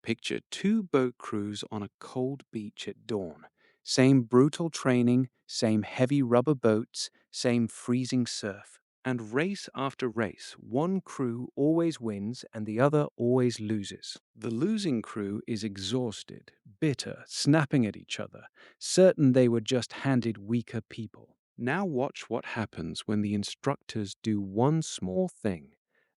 Picture two boat crews on a cold beach at dawn. Same brutal training, same heavy rubber boats, same freezing surf. And race after race, one crew always wins and the other always loses. The losing crew is exhausted, bitter, snapping at each other, certain they were just handed weaker people. Now watch what happens when the instructors do one small thing.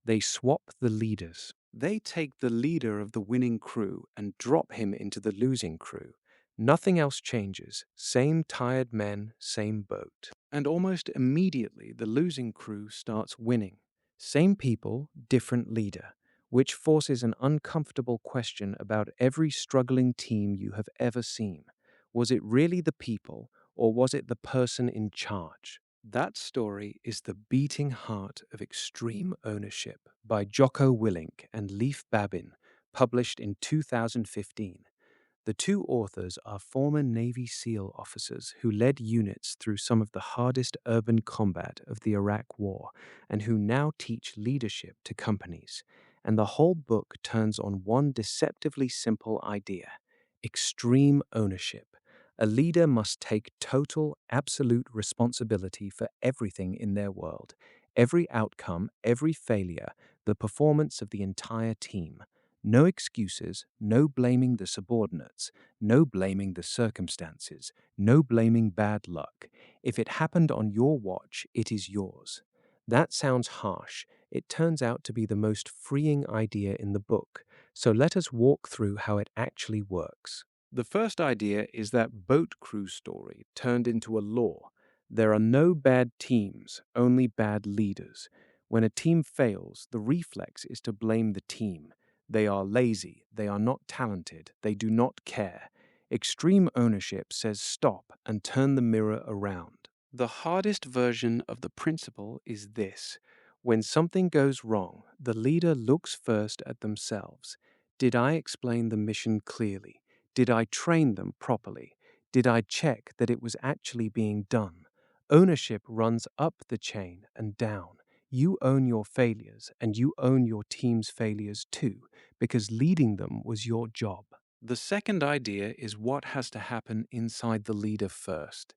They swap the leaders. They take the leader of the winning crew and drop him into the losing crew. Nothing else changes. Same tired men, same boat. And almost immediately, the losing crew starts winning. Same people, different leader, which forces an uncomfortable question about every struggling team you have ever seen. Was it really the people, or was it the person in charge? That story is The Beating Heart of Extreme Ownership by Jocko Willink and Leif Babin, published in 2015. The two authors are former Navy SEAL officers who led units through some of the hardest urban combat of the Iraq War and who now teach leadership to companies. And the whole book turns on one deceptively simple idea: extreme ownership. A leader must take total, absolute responsibility for everything in their world, every outcome, every failure, the performance of the entire team. No excuses, no blaming the subordinates, no blaming the circumstances, no blaming bad luck. If it happened on your watch, it is yours. That sounds harsh. It turns out to be the most freeing idea in the book, so let us walk through how it actually works. The first idea is that boat crew story turned into a law. There are no bad teams, only bad leaders. When a team fails, the reflex is to blame the team. They are lazy, they are not talented, they do not care. Extreme ownership says stop and turn the mirror around. The hardest version of the principle is this: when something goes wrong, the leader looks first at themselves. Did I explain the mission clearly? Did I train them properly? Did I check that it was actually being done? Ownership runs up the chain and down. You own your failures, and you own your team's failures too, because leading them was your job. The second idea is what has to happen inside the leader first.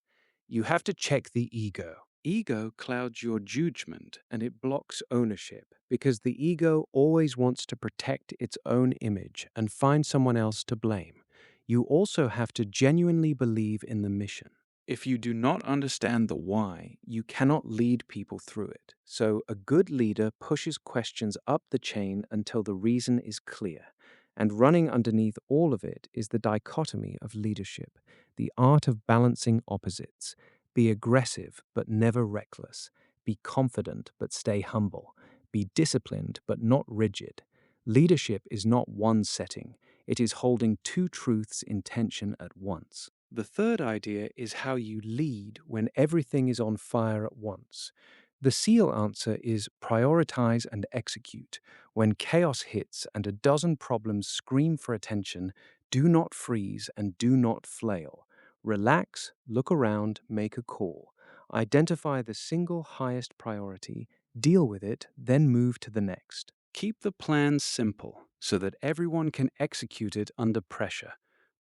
You have to check the ego. Ego clouds your judgment and it blocks ownership because the ego always wants to protect its own image and find someone else to blame. You also have to genuinely believe in the mission. If you do not understand the why, you cannot lead people through it. So a good leader pushes questions up the chain until the reason is clear. And running underneath all of it is the dichotomy of leadership, the art of balancing opposites. Be aggressive but never reckless. Be confident but stay humble. Be disciplined but not rigid. Leadership is not one setting. It is holding two truths in tension at once. The third idea is how you lead when everything is on fire at once. The SEAL answer is prioritize and execute. When chaos hits and a dozen problems scream for attention, do not freeze and do not flail. Relax, look around, make a call. Identify the single highest priority, deal with it, then move to the next. Keep the plan simple so that everyone can execute it under pressure.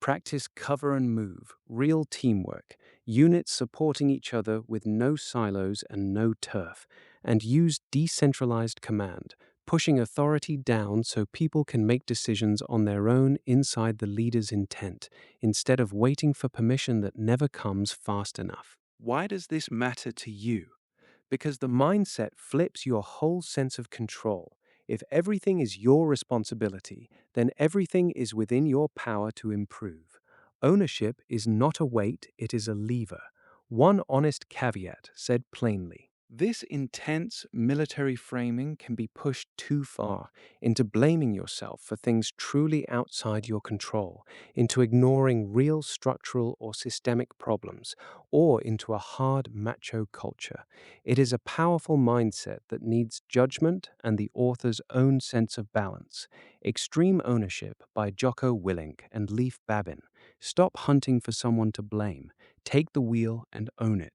Practice cover and move, real teamwork, units supporting each other with no silos and no turf, and use decentralized command, pushing authority down so people can make decisions on their own inside the leader's intent, instead of waiting for permission that never comes fast enough. Why does this matter to you? Because the mindset flips your whole sense of control. If everything is your responsibility, then everything is within your power to improve. Ownership is not a weight, it is a lever. One honest caveat said plainly. This intense military framing can be pushed too far into blaming yourself for things truly outside your control, into ignoring real structural or systemic problems, or into a hard macho culture. It is a powerful mindset that needs judgment and the author's own sense of balance. Extreme Ownership by Jocko Willink and Leif Babin. Stop hunting for someone to blame. Take the wheel and own it.